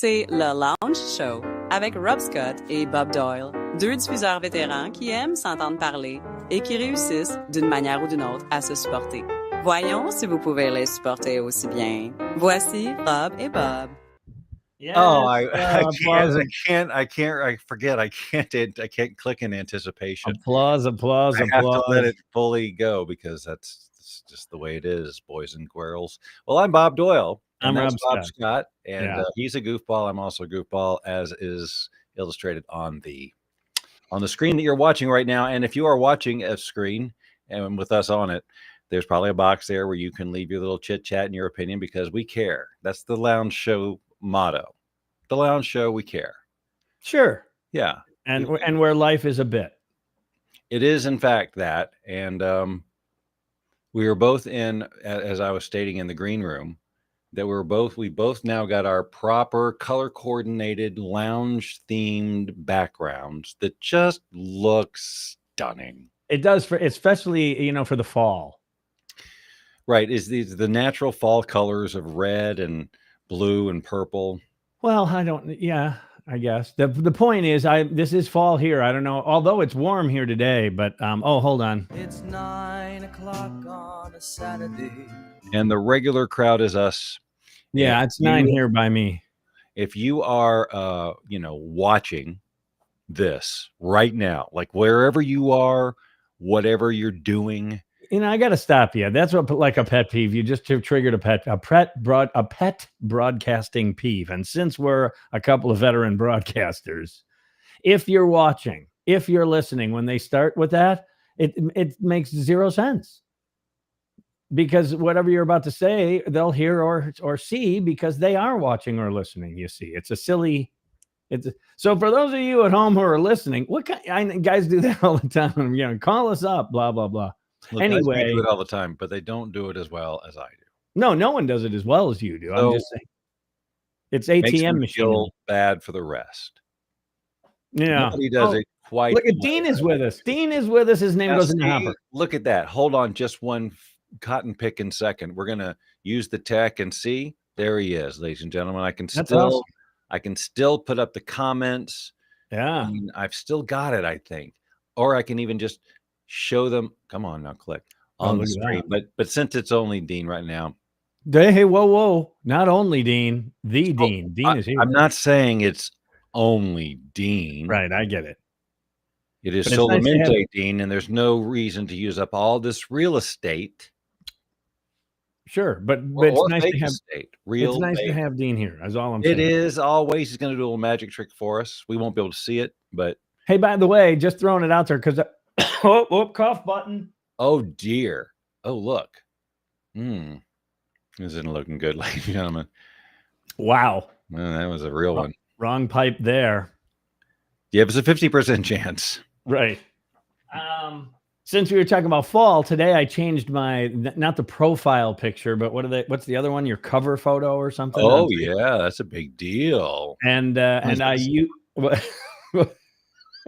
C'est le Lounge Show avec Rob Scott et Bob Doyle, deux diffuseurs vétérans qui aiment s'entendre parler et qui réussissent d'une manière ou d'une autre à se supporter. Voyons si vous pouvez les supporter aussi bien. Voici Rob et Bob. Yes, I can't click in anticipation. Applause. I have to let it fully go because that's just the way it is, boys and girls. Well, I'm Bob Doyle. I'm Rob Scott. and he's a goofball. I'm also a goofball, as is illustrated on the screen that you're watching right now. And if you are watching a screen and with us on it, there's probably a box there where you can leave your little chit chat and your opinion because we care. That's the Lounge Show motto. The Lounge Show, we care. Sure. Yeah. And where life is a bit. It is, in fact, that. And we were both in, as I was stating, in the green room, that we both now got our proper color coordinated lounge themed backgrounds that just look stunning. It does, especially, for the fall. Right. Is the natural fall colors of red and blue and purple. Well, I guess. The point is, this is fall here. I don't know, although it's warm here today, but hold on. It's 9 o'clock on a Saturday. And the regular crowd is us. Yeah, it's 9 here by me. If you are watching this right now, like wherever you are, whatever you're doing. I got to stop you. That's what, like, a pet peeve. You just triggered a pet broadcasting peeve. And since we're a couple of veteran broadcasters, if you're watching, if you're listening, when they start with that, it makes zero sense. Because whatever you're about to say, they'll hear or see because they are watching or listening. You see, so for those of you at home who are listening, guys do that all the time. Call us up, blah, blah, blah. Look, anyway, I do it all the time, but they don't do it as well as I do. No one does it as well as you do. So I'm just saying, it's ATM machine. Feel bad for the rest. Yeah, nobody does it quite. Look at Dean is with us. Dean is with us. His name goes in the hopper. Look at that. Hold on, just one cotton picking second. We're gonna use the tech and see. There he is, ladies and gentlemen. I can still put up the comments. Yeah, I've still got it, I think, or I can even just show them. Come on now, click on the screen. But since it's only Dean right now. Hey, whoa. Not only Dean, Dean. Dean is here. I'm not saying it's only Dean. Right, I get it. It is solamente Dean, and there's no reason to use up all this real estate. Sure, but it's nice to have it's nice to have Dean here. That's all I'm saying. It is always. He's going to do a little magic trick for us. We won't be able to see it, but hey, by the way, just throwing it out there because cough button. Oh dear. Oh look. This isn't looking good, ladies and gentlemen. Wow. That was a real one. Wrong pipe there. Yeah, it was a 50% chance. Right. Since we were talking about fall, today I changed my, not the profile picture, but what's the other one? Your cover photo or something? Oh yeah, that's a big deal. And I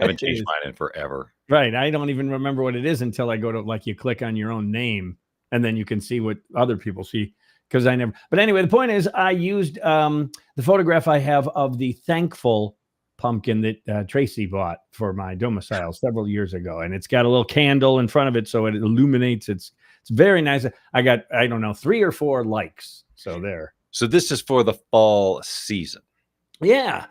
haven't changed mine in forever. Right. I don't even remember what it is until I go to, you click on your own name and then you can see what other people see. Because I never. But anyway, the point is, I used the photograph I have of the thankful pumpkin that Tracy bought for my domicile several years ago, and it's got a little candle in front of it, so it illuminates. It's very nice. I got 3 or 4 likes. So there. So this is for the fall season. Yeah,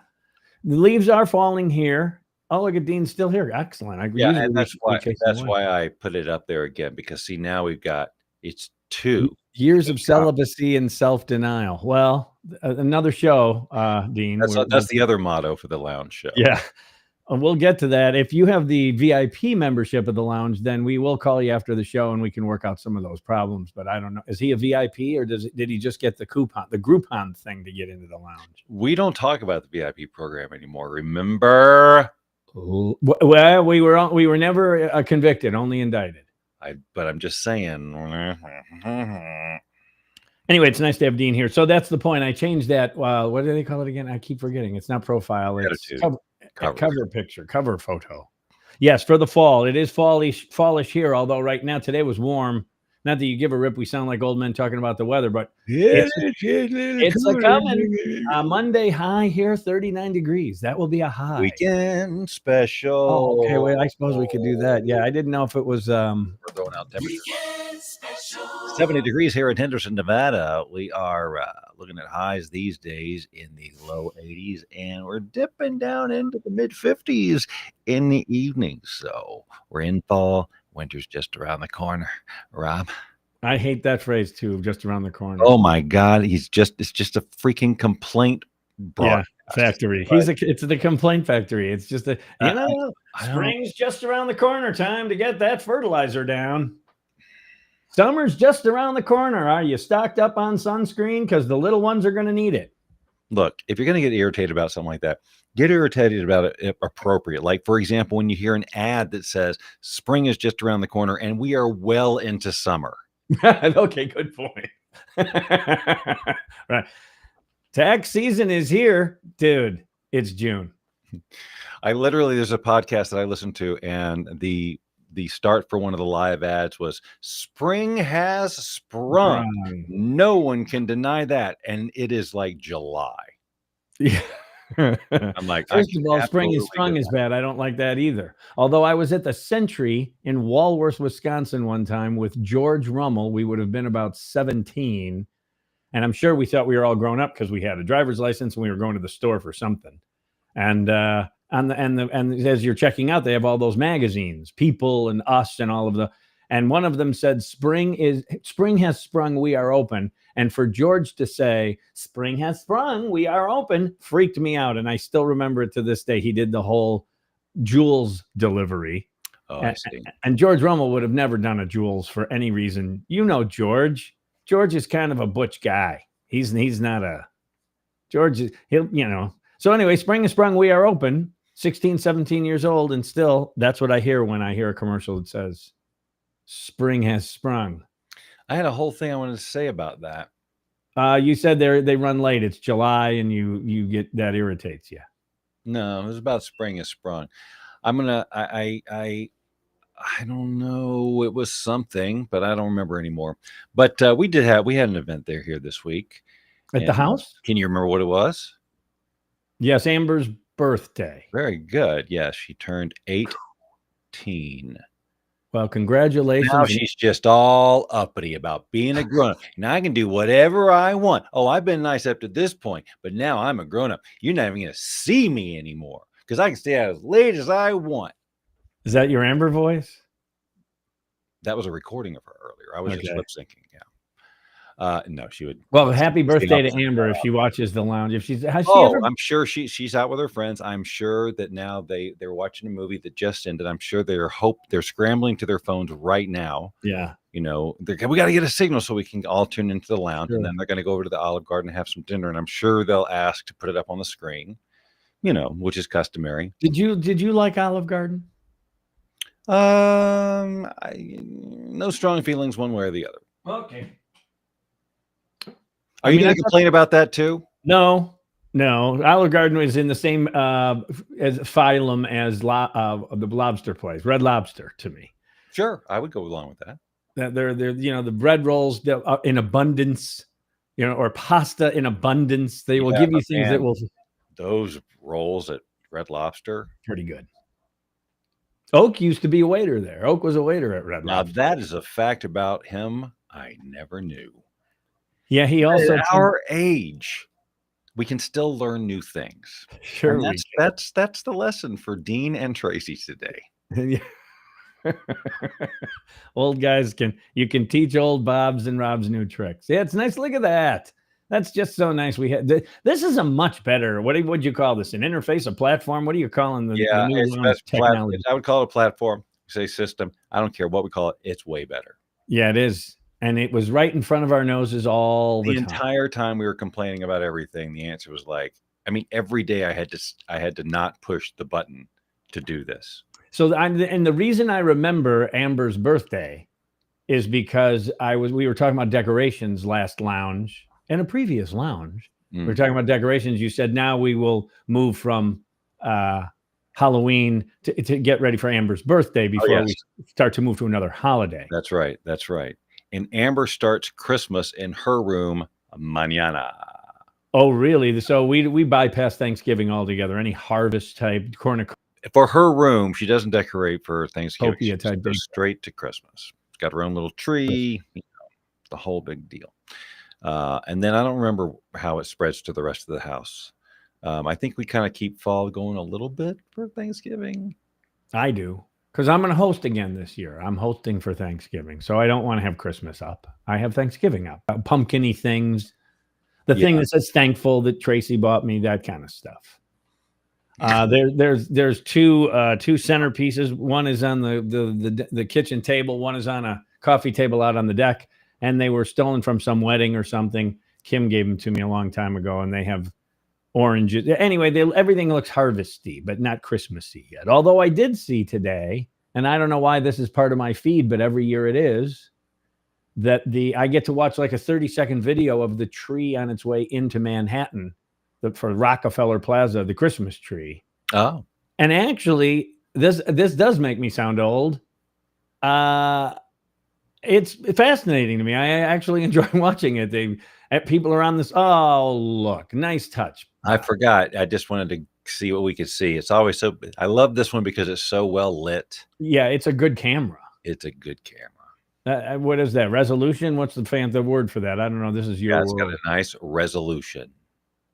the leaves are falling here. Oh, look at Dean's still here. Excellent. And that's why I put it up there again, because see, now it's 2 years of celibacy and self-denial. Well, another show, Dean. That's the other motto for the Lounge Show. Yeah. We'll get to that. If you have the VIP membership of the Lounge, then we will call you after the show and we can work out some of those problems. But I don't know. Is he a VIP or did he just get the Groupon thing to get into the Lounge? We don't talk about the VIP program anymore. Remember? Well, we were never convicted, only indicted. But I'm just saying. Anyway, it's nice to have Dean here. So that's the point. I changed that. What do they call it again? I keep forgetting. It's not profile. It's cover picture, cover photo. Yes, for the fall. It is fallish here. Although right now, today was warm. Not that you give a rip. We sound like old men talking about the weather, but Yeah, it's a coming. Monday high here, 39 degrees. That will be a high. Weekend special. Oh, okay. Well, I suppose we could do that. Yeah, I didn't know if it was. We're throwing out temperatures. 70 degrees here in Henderson, Nevada. We are looking at highs these days in the low 80s, and we're dipping down into the mid 50s in the evening. So we're in fall. Winter's just around the corner. Rob? I hate that phrase too, just around the corner. Oh my God. It's just a freaking complaint broadcast. Factory. Right. It's the complaint factory. It's just spring's just around the corner. Time to get that fertilizer down. Summer's just around the corner. Are you stocked up on sunscreen? Because the little ones are going to need it. Look, if you're going to get irritated about something like that, get irritated about it appropriate. Like, for example, when you hear an ad that says spring is just around the corner and we are well into summer. Okay, good point. Right. Tax season is here, dude. It's June. There's a podcast that I listened to, and the start for one of the live ads was spring has sprung. No one can deny that. And it is like July. Yeah. I'm like, first of all, spring is sprung is bad. I don't like that either. Although I was at the Century in Walworth, Wisconsin one time with George Rummel. We would have been about 17. And I'm sure we thought we were all grown up because we had a driver's license and we were going to the store for something. And as you're checking out, they have all those magazines, People and Us and all of the. And one of them said, "Spring has sprung. We are open." And for George to say, "Spring has sprung. We are open," freaked me out. And I still remember it to this day. He did the whole Jules delivery. Oh, I see. And George Rummel would have never done a Jules for any reason. You know, George. George is kind of a butch guy. He's not a George. So anyway, spring has sprung. We are open. 16, 17 years old. And still, that's what I hear when I hear a commercial that says spring has sprung. I had a whole thing I wanted to say about that. You said they run late. It's July and you get that irritates you. No, it was about spring has sprung. I don't know. It was something, but I don't remember anymore. But we had an event here this week. At the house? Can you remember what it was? Yes, Amber's birthday. Very good. Yes, she turned 18. Well, congratulations. Now she's just all uppity about being a grown-up. Now I can do whatever I want. Oh, I've been nice up to this point, but now I'm a grown-up. You're not even going to see me anymore because I can stay out as late as I want. Is that your Amber voice? That was a recording of her earlier. I was just lip syncing. Yeah. No, she would. Well, happy birthday to Amber if she watches the lounge. I'm sure she's out with her friends. I'm sure that now they're watching a movie that just ended. I'm sure they're scrambling to their phones right now. Yeah. We got to get a signal so we can all tune into the lounge, and then they're going to go over to the Olive Garden and have some dinner. And I'm sure they'll ask to put it up on the screen, which is customary. Did you like Olive Garden? No strong feelings one way or the other. Okay. Are you going to complain about that too? No. Olive Garden was in the same as phylum as the lobster place, Red Lobster to me. Sure, I would go along with that. They're the bread rolls in abundance, or pasta in abundance. They will give you things that will. Those rolls at Red Lobster, pretty good. Oak used to be a waiter there. Oak was a waiter at Red Lobster. Now that is a fact about him I never knew. Yeah, he also at our age, we can still learn new things. Sure, and that's the lesson for Dean and Tracy today. Old guys can teach old Bob's and Rob's new tricks. Yeah, it's nice. Look at that. That's just so nice. We had this is a much better. What would you call this? An interface, a platform? What are you calling the new technology? I would call it a platform. Say system. I don't care what we call it. It's way better. Yeah, it is. And it was right in front of our noses all the time. Entire time we were complaining about everything. The answer was every day I had to not push the button to do this. So, and the reason I remember Amber's birthday is because we were talking about decorations last lounge and a previous lounge. We were talking about decorations. You said now we will move from Halloween to get ready for Amber's birthday before we start to move to another holiday. That's right. and Amber starts Christmas in her room mañana. Oh, really? So we bypass Thanksgiving altogether. Any harvest type cornucopia For her room, she doesn't decorate for Thanksgiving. She type just goes straight to Christmas. She's got her own little tree, the whole big deal. And then I don't remember how it spreads to the rest of the house. I think we kind of keep fall going a little bit for Thanksgiving. I do, because I'm going to host again this year. I'm hosting for Thanksgiving, so I don't want to have Christmas up. I have Thanksgiving up. Pumpkin-y things. The thing that says thankful that Tracy bought me, that kind of stuff. There's two centerpieces. One is on the kitchen table. One is on a coffee table out on the deck, and they were stolen from some wedding or something. Kim gave them to me a long time ago, and they have oranges. Anyway, everything looks harvesty, but not Christmassy yet. Although I did see today, and I don't know why this is part of my feed, but every year it is, that I get to watch like a 30-second video of the tree on its way into Manhattan for Rockefeller Plaza, the Christmas tree. Oh. And actually, this does make me sound old. It's fascinating to me. I actually enjoy watching it. People are on this. Oh, look, nice touch. I forgot. I just wanted to see what we could see. It's always so. I love this one because it's so well lit. Yeah, it's a good camera. It's a good camera. What is that? Resolution? What's the word for that? I don't know. This is your. Yeah, it's got a nice resolution.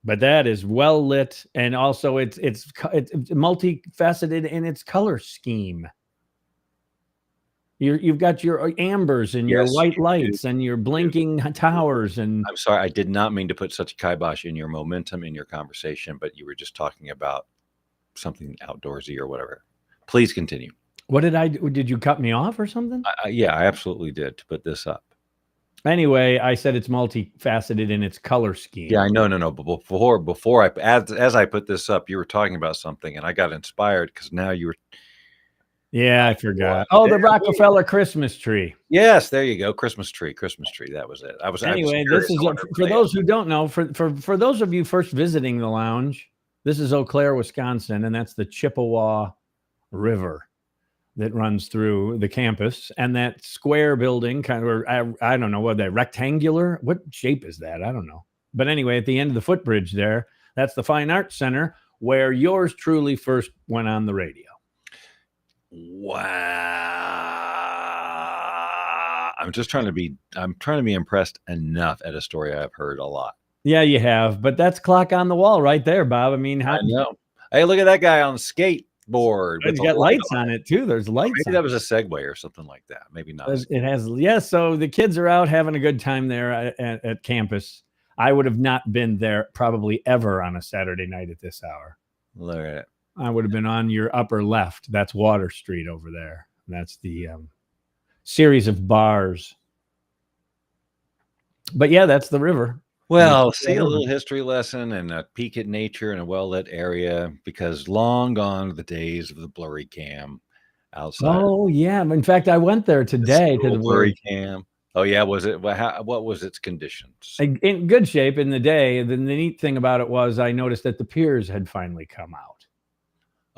But that is well lit, and also it's multifaceted in its color scheme. You've got your ambers and your white lights and your blinking towers. And I'm sorry, I did not mean to put such kibosh in your momentum in your conversation, but you were just talking about something outdoorsy or whatever. Please continue. What did I do? Did you cut me off or something? Yeah, I absolutely did to put this up. Anyway, I said it's multifaceted in its color scheme. Yeah, I know. But before as I put this up, you were talking about something, and I got inspired because now you were. Yeah, I forgot. Oh, the Rockefeller Christmas tree. Yes, there you go. Christmas tree. That was it. Anyway, this is for those who don't know. For those of you first visiting the lounge, this is Eau Claire, Wisconsin, and that's the Chippewa River that runs through the campus, and that square building, kind of, I don't know what that rectangular. What shape is that? I don't know. But anyway, at the end of the footbridge there, that's the Fine Arts Center where yours truly first went on the radio. Wow. I'm trying to be impressed enough at a story I've heard a lot. Yeah, you have, but that's clock on the wall right there, Bob. I mean, I know. Hey, look at that guy on the skateboard. It's got lights on it too. There's lights. Maybe that was a Segway or something like that. Maybe not. It has. Yeah. So the kids are out having a good time there at campus. I would have not been there probably ever on a Saturday night at this hour. Look at it. I would have been on your upper left. That's Water Street over there. That's the series of bars. But yeah, that's the river. Well, see a little history lesson and a peek at nature in a well-lit area, because long gone are the days of the blurry cam outside. Oh, yeah. In fact, I went there today to the blurry cam. Oh, yeah. Was it? What was its conditions? In good shape in the day. The neat thing about it was I noticed that the piers had finally come out.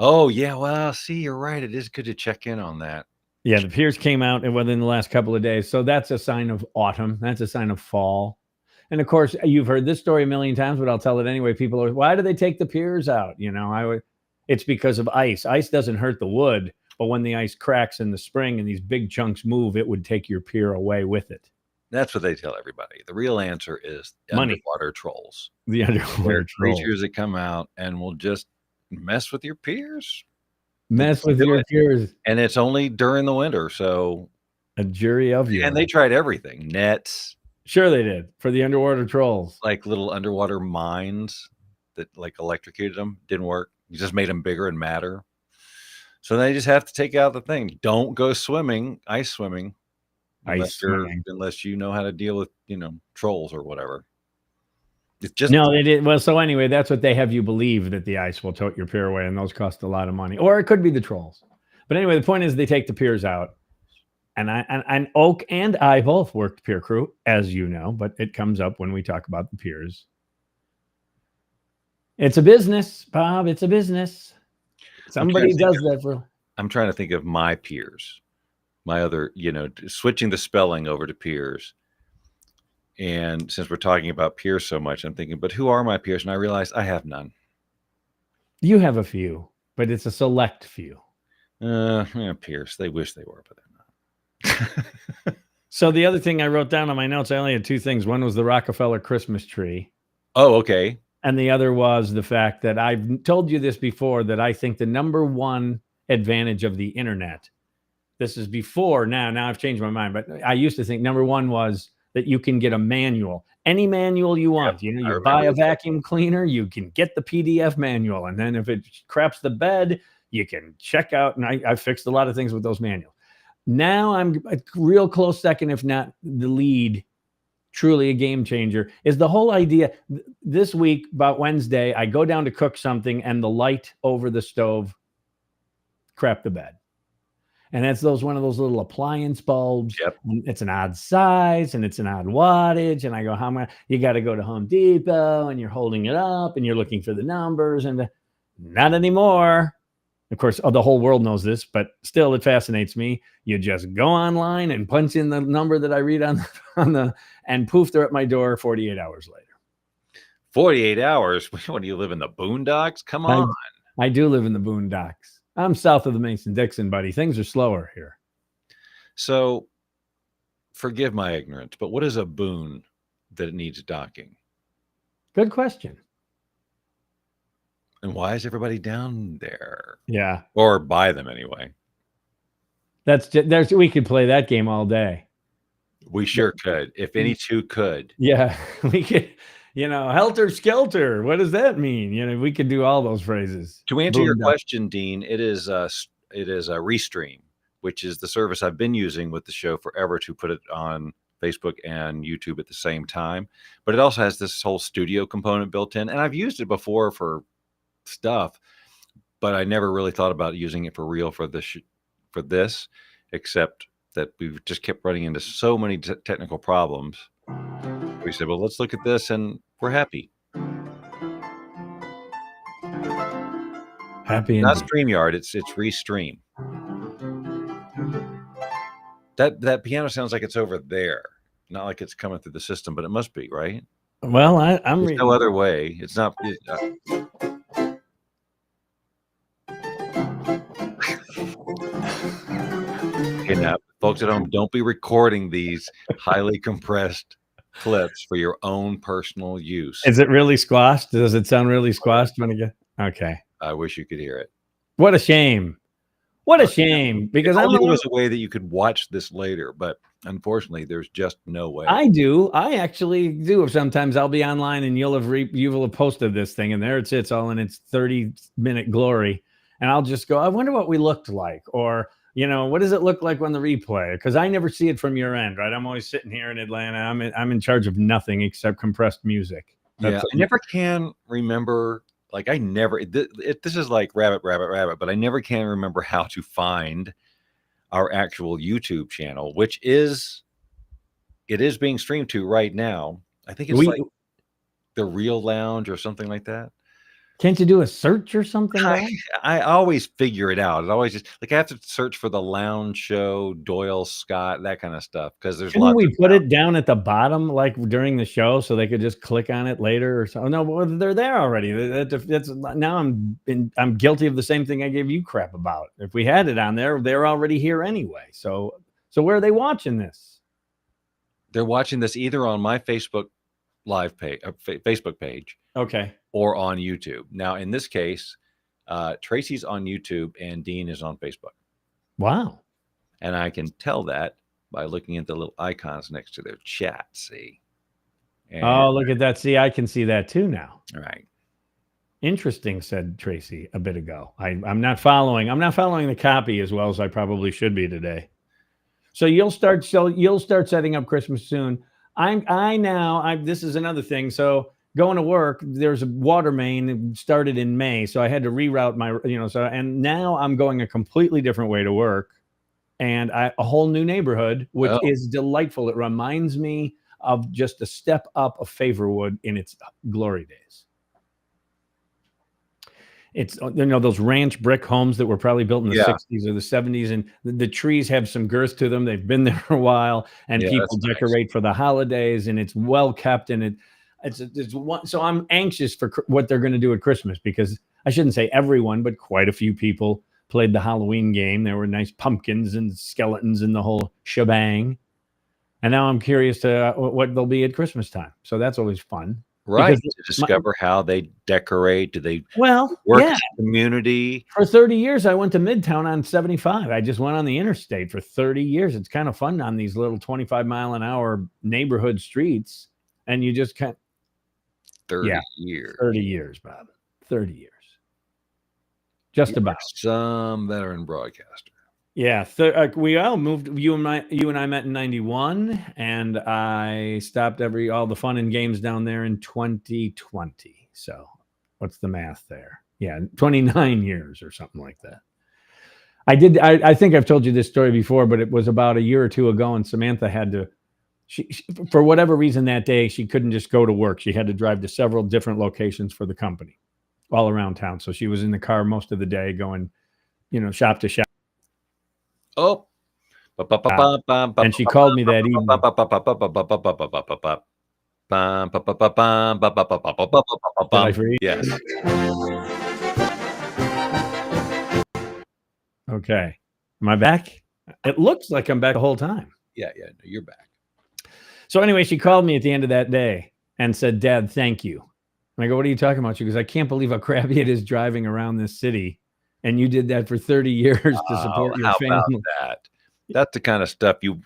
Oh, yeah. Well, see, you're right. It is good to check in on that. Yeah, the piers came out within the last couple of days. So that's a sign of autumn. That's a sign of fall. And of course, you've heard this story a million times, but I'll tell it anyway. People are, why do they take the piers out? You know, it's because of ice. Ice doesn't hurt the wood, but when the ice cracks in the spring and these big chunks move, it would take your pier away with it. That's what they tell everybody. The real answer is money. Underwater trolls. The underwater trolls. Creatures that come out and will just mess with your piers. Mess with your piers. And it's only during the winter, so a jury of you. And they tried everything. Nets. Sure they did. For the underwater trolls. Like little underwater mines that like electrocuted them. Didn't work. You just made them bigger and madder. So they just have to take out the thing. Don't go swimming, ice swimming. Unless you know how to deal with, trolls or whatever. It's just no, they did. Well, so anyway, that's what they have you believe, that the ice will tote your pier away, and those cost a lot of money. Or it could be the trolls. But anyway, the point is they take the piers out. And Oak and I both worked pier crew, as you know, but it comes up when we talk about the piers. It's a business, Bob. It's a business. Somebody does that for. I'm trying to think of my piers. my other, switching the spelling over to peers. And since we're talking about peers so much, I'm thinking, but who are my peers? And I realized I have none. You have a few, but it's a select few. Peers. They wish they were, but they're not. So the other thing I wrote down on my notes, I only had two things. One was the Rockefeller Christmas tree. Oh, okay. And the other was the fact that I've told you this before, that I think the number one advantage of the internet, this is before now I've changed my mind, but I used to think number one was that you can get a manual, any manual you want. Yep, You buy a vacuum cleaner, you can get the PDF manual. And then if it craps the bed, you can check out. And I fixed a lot of things with those manuals. Now I'm a real close second, if not the lead, truly a game changer, is the whole idea. This week, about Wednesday, I go down to cook something and the light over the stove crapped the bed. And that's one of those little appliance bulbs. Yep. It's an odd size and it's an odd wattage. And I go, how much? You got to go to Home Depot and you're holding it up and you're looking for the numbers, and not anymore. Of course, the whole world knows this, but still it fascinates me. You just go online and punch in the number that I read on and poof, they're at my door 48 hours later. 48 hours? What, do you live in the boondocks? Come on. I do live in the boondocks. I'm south of the Mason-Dixon, buddy. Things are slower here. So, forgive my ignorance, but what is a boon that it needs docking? Good question. And why is everybody down there? Yeah. Or by them anyway. We could play that game all day. We sure could. If any two could. Yeah. We could, helter skelter. What does that mean? We could do all those phrases. To answer your question, Dean, it is a Restream, which is the service I've been using with the show forever to put it on Facebook and YouTube at the same time. But it also has this whole studio component built in. And I've used it before for stuff, but I never really thought about using it for real for this, except that we've just kept running into so many technical problems. We said, well, let's look at this, and we're happy. Happy. Not StreamYard, it's Restream. That piano sounds like it's over there, not like it's coming through the system, but it must be, right? Well, I'm There's no other way. It's not. Now, folks at home, don't be recording these highly compressed clips for your own personal use. Is it really squashed? Does it sound really squashed when it gets? Okay. I wish you could hear it. What a shame. What a shame. Because there was a way that you could watch this later, but unfortunately, there's just no way. I actually do. Sometimes I'll be online and you'll have posted this thing, and there it sits all in its 30-minute glory. And I'll just go, I wonder what we looked like, or what does it look like on the replay? Because I never see it from your end, right? I'm always sitting here in Atlanta. I'm in charge of nothing except compressed music. I never can remember. Like this is like rabbit, but I never can remember how to find our actual YouTube channel, which it is being streamed to right now. I think it's like the Real Lounge or something like that. Can't you do a search or something? I always figure it out. It always just like I have to search for the Lounge Show, Doyle Scott, that kind of stuff, because there's lots. We put it down at the bottom, like during the show, so they could just click on it later or so. No, well, they're there already. That's now I'm guilty of the same thing I gave you crap about. If we had it on there, they're already here anyway. So where are they watching this? They're watching this either on my Facebook live page, Facebook page. Okay. Or on YouTube. Now, in this case, Tracy's on YouTube and Dean is on Facebook. Wow. And I can tell that by looking at the little icons next to their chat. See? And, look at that. See, I can see that too now. All right. Interesting, said Tracy a bit ago. I'm not following the copy as well as I probably should be today. So you'll start setting up Christmas soon. This is another thing. So going to work, there's a water main that started in May, so I had to reroute and now I'm going a completely different way to work, and a whole new neighborhood, which is delightful. It reminds me of just a step up of Favorwood in its glory days. It's, those ranch brick homes that were probably built in the Yeah. 60s or the 70s, and the trees have some girth to them. They've been there for a while, and Yeah, people that's nice. decorate for the holidays, and it's well kept, and it's one. So I'm anxious for what they're going to do at Christmas, because I shouldn't say everyone, but quite a few people played the Halloween game. There were nice pumpkins and skeletons and the whole shebang. And now I'm curious to what they'll be at Christmas time. So that's always fun. Right. Because To discover how they decorate. Do they well, work yeah. as a community? For 30 years, I went to Midtown on 75. I just went on the interstate for 30 years. It's kind of fun on these little 25-mile-an-hour neighborhood streets. And you just kind of 30 years. 30 years, Bob. 30 years. Just You're about. Some veteran broadcaster. Yeah, we all moved. You and I met in 91, and I stopped all the fun and games down there in 2020. So, what's the math there? Yeah, 29 years or something like that. I think I've told you this story before, but it was about a year or two ago, and Samantha had to. She for whatever reason that day, she couldn't just go to work. She had to drive to several different locations for the company, all around town. So she was in the car most of the day, going, shop to shop. Oh, and she called me that evening. Did I free? Yes. Okay. Am I back? It looks like I'm back the whole time. Yeah, no, you're back. So anyway, she called me at the end of that day and said, "Dad, thank you." And I go, "What are you talking about?" She goes, "I can't believe how crappy it is driving around this city. And you did that for 30 years to support your family." About that? That's the kind of stuff you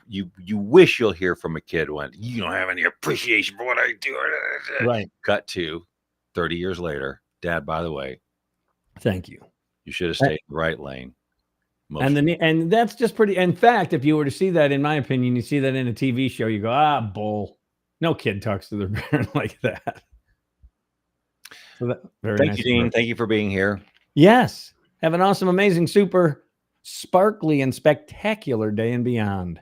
wish you'll hear from a kid when you don't have any appreciation for what I do. Right. Cut to 30 years later. Dad, by the way, thank you. You should have stayed in the right lane. And that's just pretty. In fact, if you were to see that, in my opinion, you see that in a TV show, you go, bull. No kid talks to their parent like that. So Thank you, Dean. Thank you for being here. Yes. Have an awesome, amazing, super sparkly and spectacular day and beyond.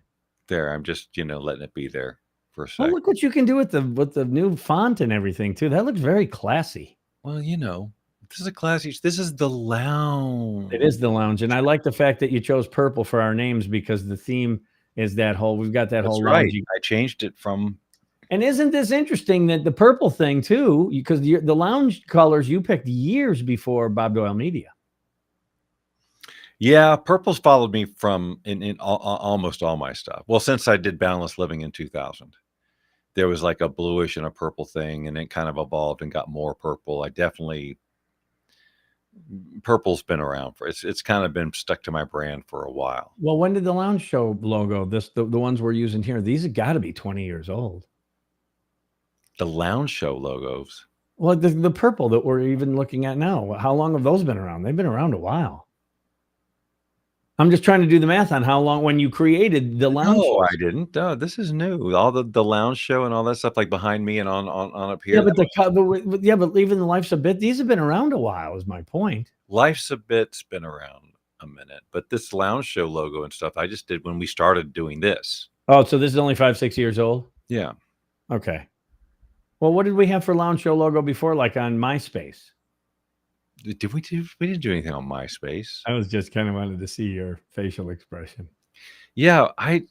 There, I'm just, letting it be there for a second. Oh, look what you can do with the new font and everything too. That looks very classy. Well, this is a classy. This is the lounge. It is the lounge, and I like the fact that you chose purple for our names, because the theme is that whole. We've got that whole. Right. Lounge. I changed it from. And isn't this interesting that the purple thing too? Because the lounge colors you picked years before Bob Doyle Media. Yeah, purple's followed me from in almost all my stuff. Well, since I did Boundless Living in 2000, there was like a bluish and a purple thing, and it kind of evolved and got more purple. Purple's been around it's kind of been stuck to my brand for a while. Well, when did the lounge show logo, the ones we're using here, these have got to be 20 years old. The lounge show logos. Well, the purple that we're even looking at now, how long have those been around? They've been around a while. I'm just trying to do the math on how long when you created the lounge. No, I didn't. No, this is new. All the lounge show and all that stuff, like behind me and on up here. Yeah, but even the Life's a Bit, these have been around a while, is my point. Life's a Bit's been around a minute, but this lounge show logo and stuff I just did when we started doing this. Oh, so this is only 5-6 years old? Yeah. Okay. Well, what did we have for lounge show logo before, like on MySpace? We didn't do anything on MySpace. I was just kind of wanted to see your facial expression. Yeah,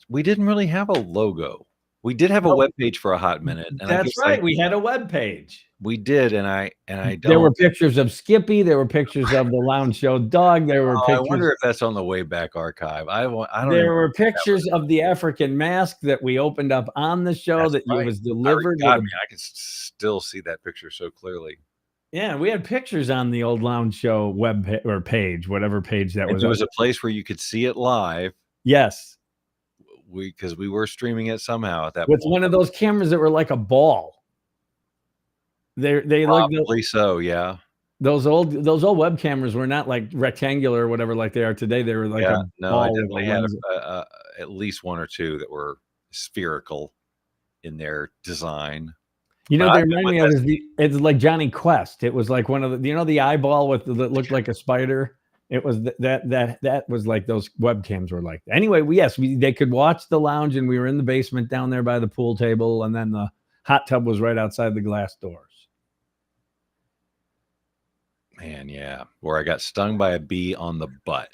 we didn't really have a logo. We did have a web page for a hot minute. And that's right. We had a web page. We did, and I don't. There were pictures of Skippy. There were pictures of the lounge show dog. There were pictures. I wonder if that's on the Wayback Archive. I don't. There were pictures of the African mask that we opened up on the show it was delivered. I can still see that picture so clearly. Yeah, we had pictures on the old lounge show web or page, whatever page that was. There was a place where you could see it live. Yes. Because we were streaming it somehow at that with point. One of those cameras that were like a ball. They probably so, yeah. Those old web cameras were not like rectangular or whatever like they are today. They were like I definitely had at least one or two that were spherical in their design. They remind me of it's like Johnny Quest. It was like one of the the eyeball that looked like a spider. It was that was like those webcams were like that. Anyway, they could watch the lounge, and we were in the basement down there by the pool table, and then the hot tub was right outside the glass doors. Man, yeah, where I got stung by a bee on the butt.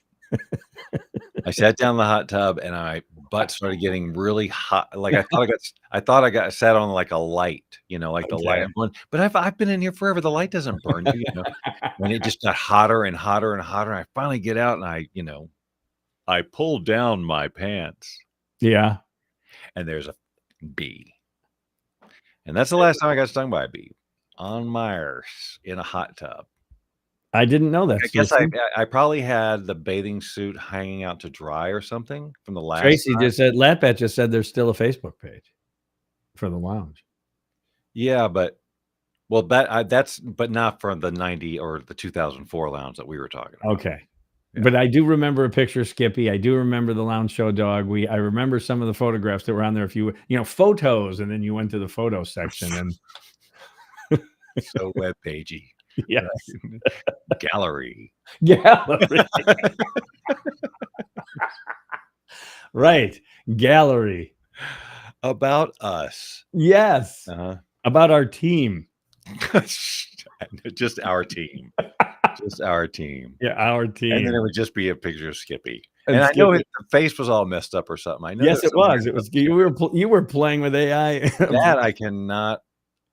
I sat down in the hot tub and my butt started getting really hot. Like I thought I got sat on like a light, like the light. Okay. I'm going, but I've been in here forever. The light doesn't burn you. And it just got hotter and hotter and hotter. And I finally get out and I pulled down my pants Yeah. and there's a bee. And that's the last time I got stung by a bee on my arse in a hot tub. I didn't know that. I guess I probably had the bathing suit hanging out to dry or something from the last Tracy time. just said, Latbat just said there's still a Facebook page for the lounge. Yeah, but that's but not from the 90 or the 2004 lounge that we were talking about. Okay. Yeah. But I do remember a picture of Skippy. I do remember the lounge show dog. I remember some of the photographs that were on there. If you photos, and then you went to the photo section and So web pagey. yes. Gallery. Right. Gallery. About us. Yes. About our team. Just our team. Just our team. Yeah, our team. And then it would just be a picture of Skippy. And I know the face was all messed up or something. I know. Yes, it was. It was. You were playing with AI. That I cannot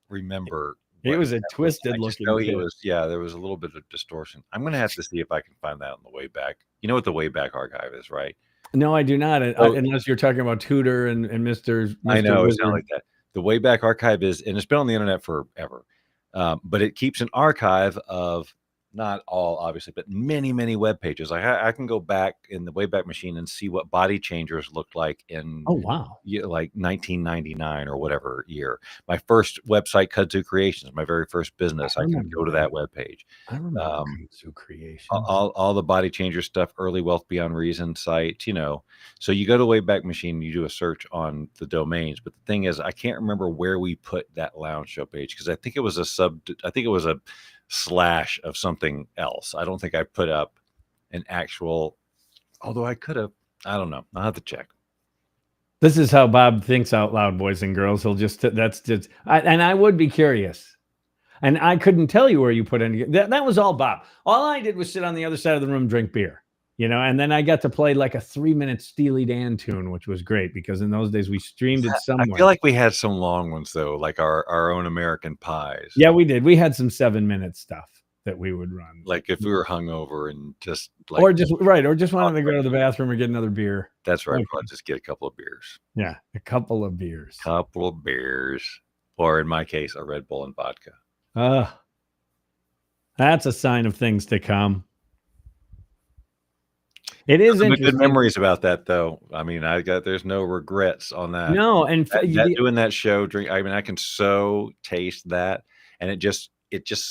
remember. It was a twisted looking. No, he was. Yeah, there was a little bit of distortion. I'm going to have to see if I can find that on the way back. You know what the Wayback Archive is, right? No, I do not. Unless you're talking about Tudor and Mr. I know Wizard. it's not like that. The Wayback Archive is, and it's been on the internet forever, but it keeps an archive of not all, obviously, but many, many web pages. I can go back in the Wayback Machine and see what body changers looked like in like 1999 or whatever year. My first website, Kudzu Creations, my very first business. I can go to that web page. I remember Kudzu Creations. All the body changer stuff, early Wealth Beyond Reason site, So you go to Wayback Machine, you do a search on the domains. But the thing is, I can't remember where we put that lounge show page because I think it was a slash of something else. I don't think I put up an actual, although I could have. I don't know. I'll have to check. This is how Bob thinks out loud, boys and girls. And I would be curious. And I couldn't tell you where you put any. That was all Bob. All I did was sit on the other side of the room, drink beer. And then I got to play like a 3-minute Steely Dan tune, which was great because in those days we streamed it somewhere. I feel like we had some long ones though, like our own American Pies. Yeah, we did. We had some 7-minute stuff that we would run. Like if we were hungover and just like, or just wanted to go to the bathroom or get another beer. That's right. I'll just get a couple of beers. Yeah, a couple of beers. Or in my case, a Red Bull and vodka. That's a sign of things to come. It is interesting. Good memories about that, though. I mean, there's no regrets on that. No, and doing that show, I can so taste that, and it just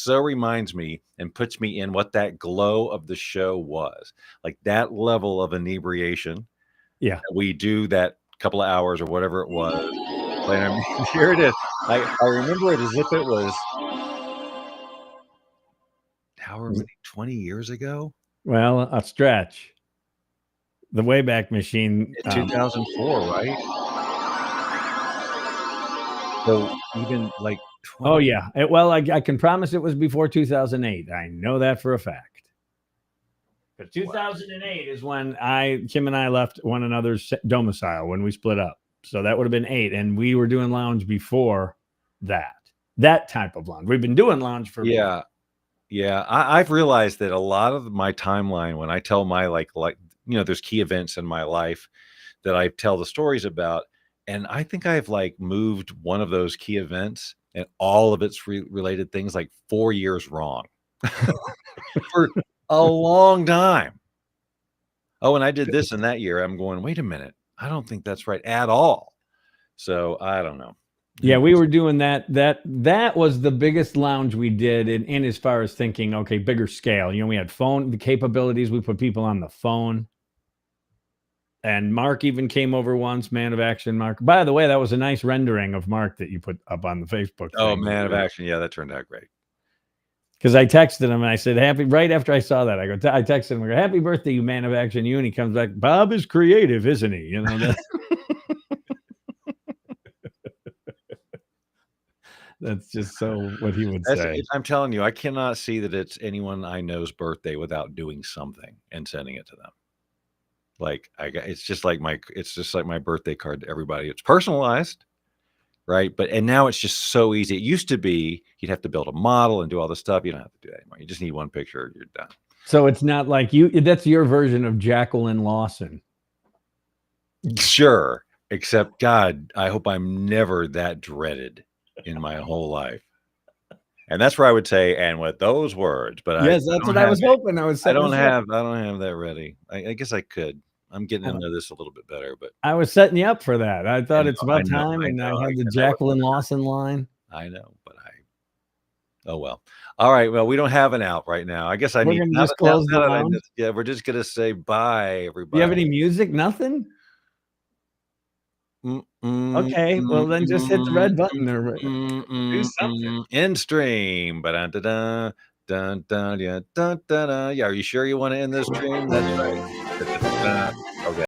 so reminds me and puts me in what that glow of the show was, like that level of inebriation. Yeah, we do that couple of hours or whatever it was. Like, I mean, here it is. I remember it as if it was however many 20 years ago. Well, a stretch. The Wayback Machine. 2004, right? So even like 20. Oh, yeah. I can promise it was before 2008. I know that for a fact. But 2008 is when Kim and I left one another's domicile when we split up. So that would have been 8. And we were doing lounge before that type of lounge. We've been doing lounge for. Yeah. I've realized that a lot of my timeline, when I tell my like, there's key events in my life that I tell the stories about. And I think I've like moved one of those key events and all of its related things like 4 years wrong for a long time. Oh, and I did this in that year. I'm going, wait a minute. I don't think that's right at all. So I don't know. Yeah, we were doing that. That was the biggest lounge we did in as far as thinking, okay, bigger scale. We had the capabilities. We put people on the phone. And Mark even came over once, Man of Action Mark. By the way, that was a nice rendering of Mark that you put up on the Facebook. Oh, Man of Action. Yeah, that turned out great. Because I texted him and I said, right after I saw that, I texted him, I go, happy birthday, you Man of Action, you. And he comes back, Bob is creative, isn't he? That's just so what he would That's say. it, I'm telling you, I cannot see that it's anyone I know's birthday without doing something and sending it to them. Like it's just like my birthday card to everybody. It's personalized, right? And now it's just so easy. It used to be you'd have to build a model and do all this stuff. You don't have to do that anymore. You just need one picture. You're done. So it's not like that's your version of Jacqueline Lawson. Sure. Except, God, I hope I'm never that dreaded in my whole life. And that's where I would say, and with those words, but yes, that's what I was hoping. I don't have that ready. I guess I could. I'm getting into this a little bit better, but I was setting you up for that. I thought it's about time, I had the Jacqueline Lawson line. I know, but oh well. All right. Well, we don't have an out right now. I guess We're gonna just close the round. Yeah, we're just gonna say bye, everybody. Do you have any music? Nothing. Okay, well then just hit the red button or do something. End stream. Yeah, are you sure you want to end this stream? That's right. Okay.